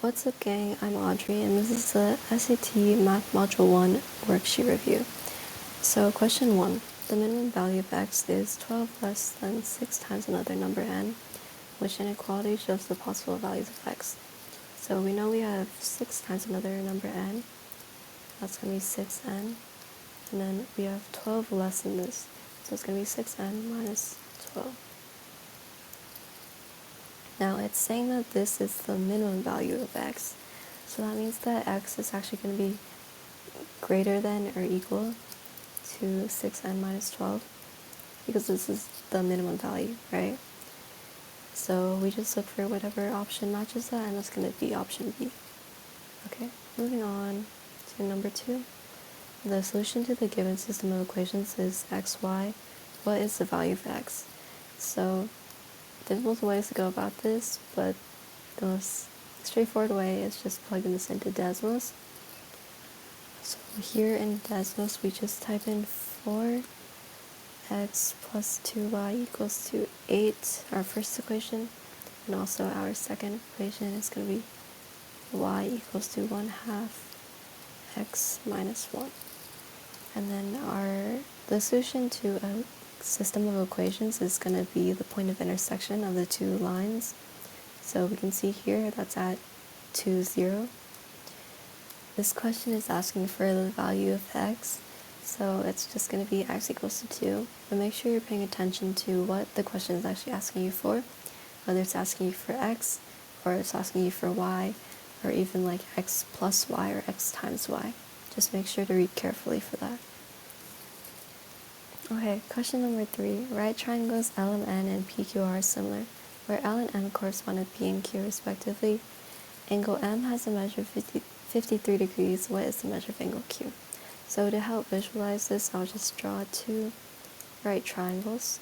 What's up, gang? I'm Audrey, and this is the SAT Math Module 1 worksheet review. So, question 1. The minimum value of x is 12 less than 6 times another number n, which inequality shows the possible values of x. So, we know we have 6 times another number n, that's going to be 6n, and then we have 12 less than this, so it's going to be 6n minus 12. Now it's saying that this is the minimum value of x. So that means that x is actually going to be greater than or equal to 6n minus 12 because this is the minimum value, right? So we just look for whatever option matches that, and that's going to be option B. Okay, moving on to number 2. The solution to the given system of equations is xy. What is the value of x? So there's multiple ways to go about this, but the most straightforward way is just plugging this into Desmos. So here in Desmos, we just type in 4x plus 2y equals to 8, our first equation, and also our second equation is going to be y equals to 1/2 x minus 1. And then the solution to a system of equations is going to be the point of intersection of the two lines. So we can see here that's at 2, 0. This question is asking for the value of x, so it's just going to be x equals to 2. But make sure you're paying attention to what the question is actually asking you for, whether it's asking you for x, or it's asking you for y, or even like x plus y or x times y. Just make sure to read carefully for that. Okay, question number 3. Right triangles LMN and PQR are similar, where L and M correspond to P and Q respectively. Angle M has a measure of 53 degrees. What is the measure of angle Q? So to help visualize this, I'll just draw 2 right triangles.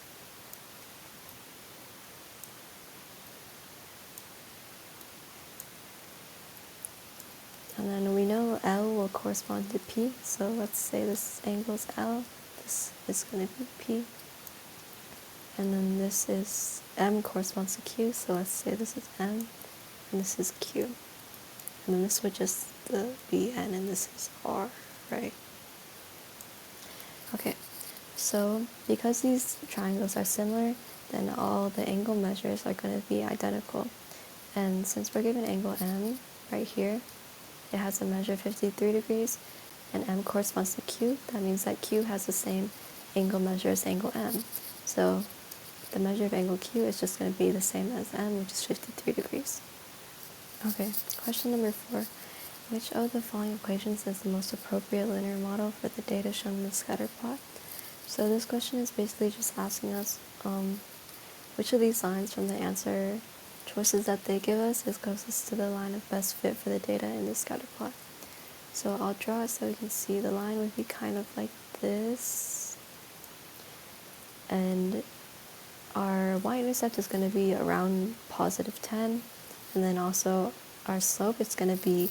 And then we know L will correspond to P, so let's say this angle is L, this is going to be P. And then this is M corresponds to Q, so let's say this is M, and this is Q. And then this would just be N, and this is R, right? Okay, so because these triangles are similar, then all the angle measures are going to be identical. And since we're given angle M right here, it has a measure of 53 degrees, and M corresponds to Q. That means that Q has the same angle measure as angle M. So the measure of angle Q is just going to be the same as M, which is 53 degrees. Okay, question number 4. Which of the following equations is the most appropriate linear model for the data shown in the scatter plot? So this question is basically just asking us which of these lines from the answer choices that they give us is closest to the line of best fit for the data in the scatter plot. So I'll draw it so you can see the line would be kind of like this. And our y-intercept is going to be around positive 10. And then also our slope is going to be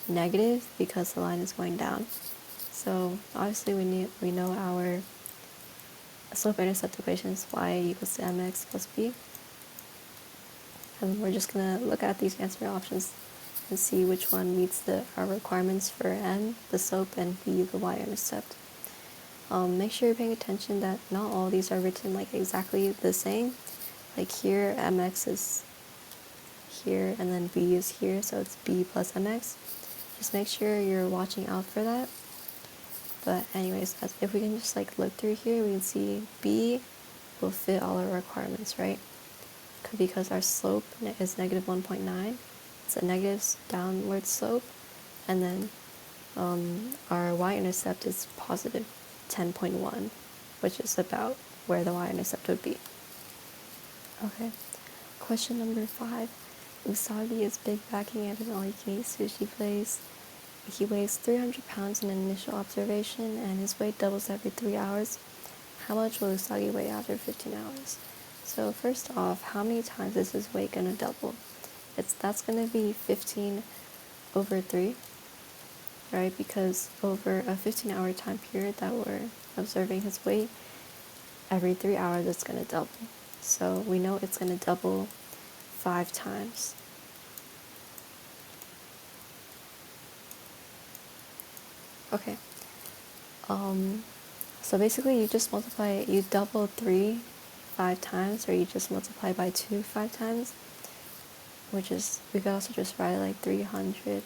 negative because the line is going down. So obviously we know our slope-intercept equation is y equals to mx plus b. And we're just going to look at these answer options and see which one meets our requirements for n, the slope, and b, the y-intercept. Make sure you're paying attention that not all of these are written like exactly the same. Like here, mx is here, and then b is here, so it's b plus mx. Just make sure you're watching out for that. But anyways, if we can just like look through here, we can see b will fit all our requirements, right? Because our slope is negative 1.9. It's a negative downward slope. And then our y-intercept is positive 10.1, which is about where the y-intercept would be. Okay, question number 5. Usagi is big backing at an all-you-can-eat sushi place. He weighs 300 pounds in initial observation, and his weight doubles every 3 hours. How much will Usagi weigh after 15 hours? So first off, how many times is his weight going to double? That's going to be 15 over 3, right? Because over a 15-hour time period that we're observing his weight, every 3 hours it's going to double. So we know it's going to double 5 times. Okay. So basically you just multiply, you double 3 5 times, or you just multiply by 2 5 times, which is, we could also just write like 300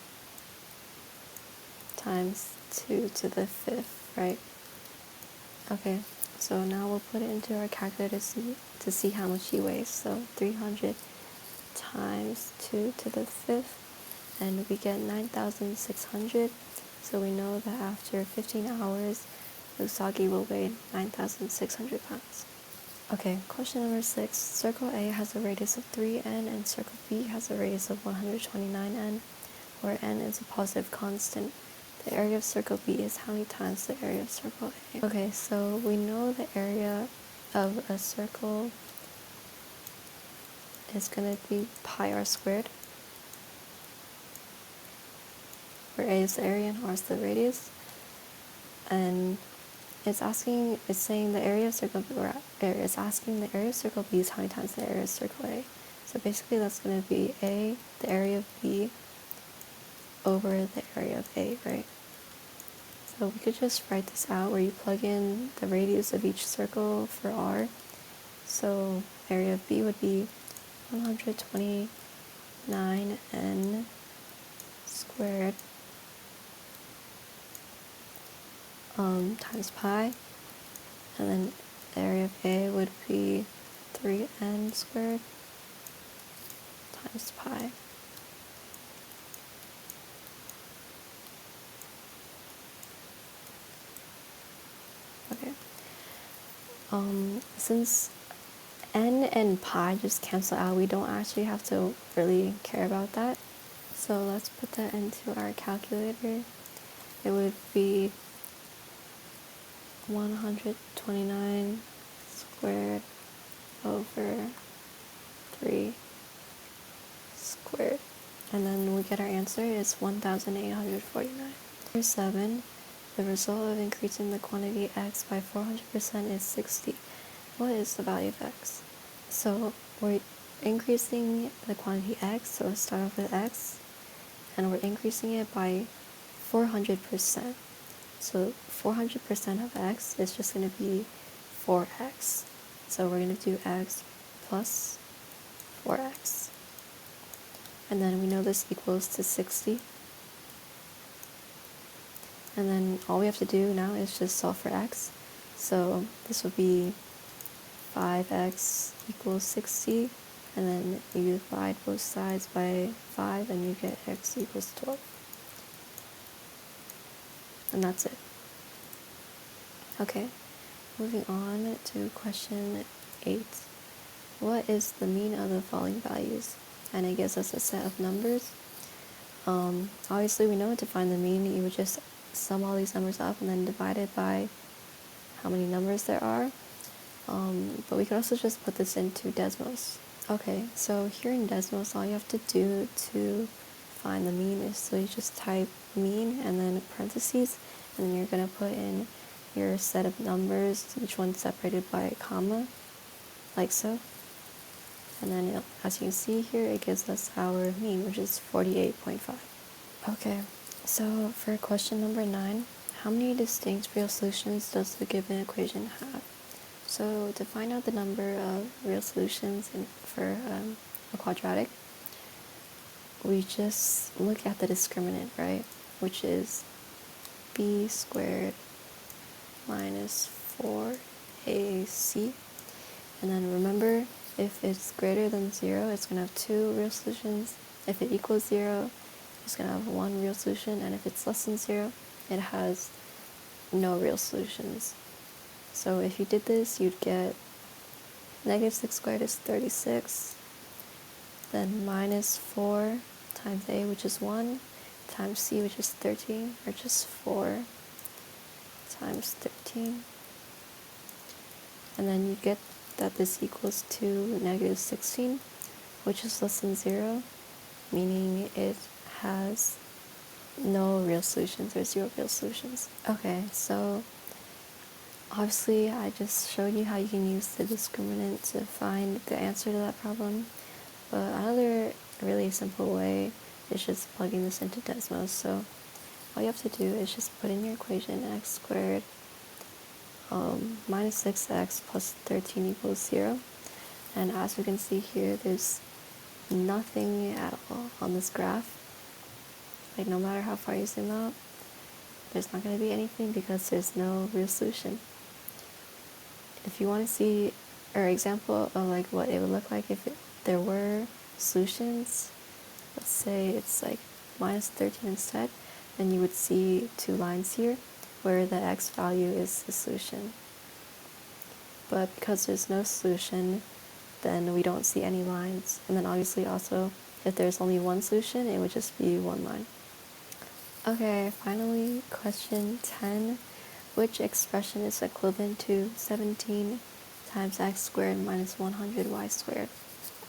times 2 to the 5th, right? Okay, so now we'll put it into our calculator to see how much he weighs. So 300 times 2 to the 5th, and we get 9,600. So we know that after 15 hours, Usagi will weigh 9,600 pounds. Okay, question number 6. Circle A has a radius of 3n and circle B has a radius of 129n, where n is a positive constant. The area of circle B is how many times the area of circle A? Okay, so we know the area of a circle is going to be pi r squared, where A is the area and r is the radius. And it's saying the area of circle B, or it's asking the area of circle B is how many times the area of circle A. So basically that's going to be A, the area of B, over the area of A, right? So we could just write this out where you plug in the radius of each circle for R. So area of B would be 129n squared times pi, and then the area of A would be 3n squared times pi. Okay. Since n and pi just cancel out, we don't actually have to really care about that. So let's put that into our calculator. It would be 129 squared over 3 squared. And then we get our answer is 1,849. Number 7. The result of increasing the quantity x by 400% is 60. What is the value of x? So we're increasing the quantity x, so let's start off with x, and we're increasing it by 400%. So 400% of x is just going to be 4x. So we're going to do x plus 4x. And then we know this equals to 60. And then all we have to do now is just solve for x. So this would be 5x equals 60. And then you divide both sides by 5 and you get x equals 12. And that's it. Okay, moving on to question 8. What is the mean of the following values? And it gives us a set of numbers. Obviously we know to find the mean, you would just sum all these numbers up and then divide it by how many numbers there are. But we can also just put this into Desmos. Okay, so here in Desmos, all you have to do to find the mean is, so you just type mean and then parentheses, and then you're going to put in your set of numbers, each one separated by a comma, like so. And then as you can see here, it gives us our mean, which is 48.5. Okay, so for question number 9, how many distinct real solutions does the given equation have? So to find out the number of real solutions for a quadratic, we just look at the discriminant, right? Which is b squared minus 4ac. And then remember, if it's greater than 0, it's going to have 2 real solutions. If it equals 0, it's going to have 1 real solution. And if it's less than 0, it has no real solutions. So if you did this, you'd get negative 6 squared is 36. Then minus 4 times a, which is 1, times c, which is 13, or just 4 times 13. And then you get that this equals to negative 16, which is less than 0, meaning it has no real solutions or 0 real solutions. Okay, so obviously I just showed you how you can use the discriminant to find the answer to that problem, but another really simple way is just plugging this into Desmos. So all you have to do is just put in your equation x squared minus 6x plus 13 equals 0. And as we can see here, there's nothing at all on this graph. Like, no matter how far you zoom out, there's not going to be anything because there's no real solution. If you want to see an example of like what it would look like if there were solutions, let's say it's like minus 13 instead, then you would see two lines here where the x value is the solution. But because there's no solution, then we don't see any lines. And then obviously also, if there's only one solution, it would just be one line. Okay, finally, question 10. Which expression is equivalent to 17 times x squared minus 100y squared?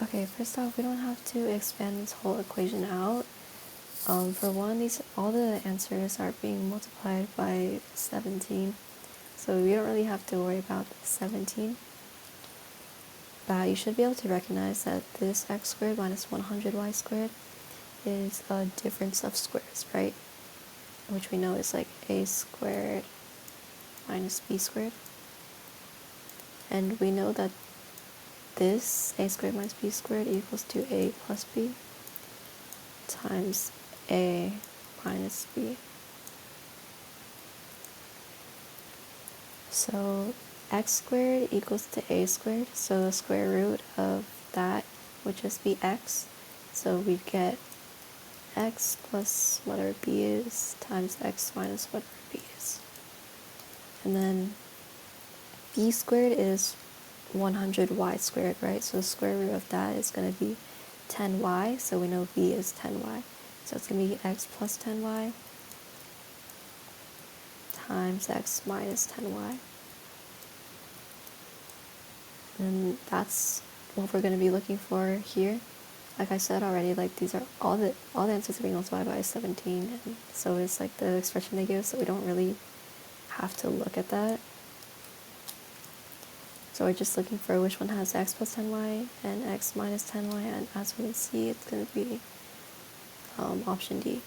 Okay, first off, we don't have to expand this whole equation out. For one, all the answers are being multiplied by 17, so we don't really have to worry about 17. But you should be able to recognize that this x squared minus 100y squared is a difference of squares, right? Which we know is like a squared minus b squared. And we know that this a squared minus b squared equals to a plus b times a minus b. So x squared equals to a squared, so the square root of that would just be x. So we get x plus whatever b is times x minus whatever b is. And then b squared is 100y squared, right? So the square root of that is going to be 10y, so we know b is 10y. So it's going to be x plus 10y times x minus 10y. And that's what we're going to be looking for here. Like I said already, like these are all the answers are being multiplied by 17, and so it's like the expression they give, so we don't really have to look at that. So we're just looking for which one has x plus 10y and x minus 10y, and as we can see, it's going to be option D.